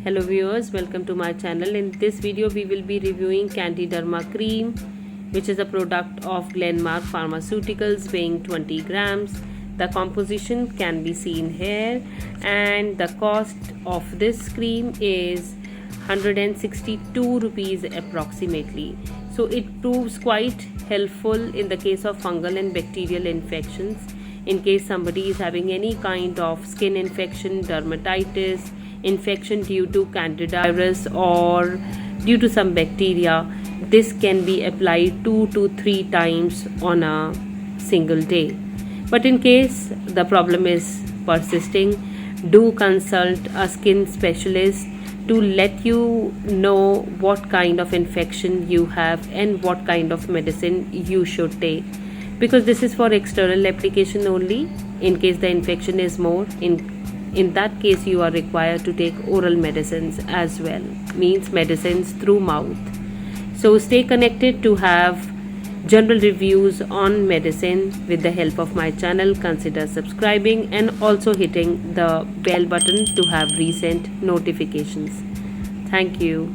Hello viewers, welcome to my channel. In this video we will be reviewing Candiderma cream, which is a product of Glenmark Pharmaceuticals, weighing 20 grams. The composition can be seen here, and the cost of this cream is 162 rupees approximately. So it proves quite helpful in the case of fungal and bacterial infections. In case somebody is having any kind of skin infection, dermatitis, infection due to Candiderma or due to some bacteria, this can be applied 2 to 3 times on a single day. But in case the problem is persisting, do consult a skin specialist to let you know what kind of infection you have and what kind of medicine you should take, because this is for external application only. In case the infection is more, in that case you are required to take oral medicines as well, means medicines through mouth. So stay connected to have general reviews on medicine with the help of my channel. Consider subscribing and also hitting the bell button to have recent notifications. Thank you.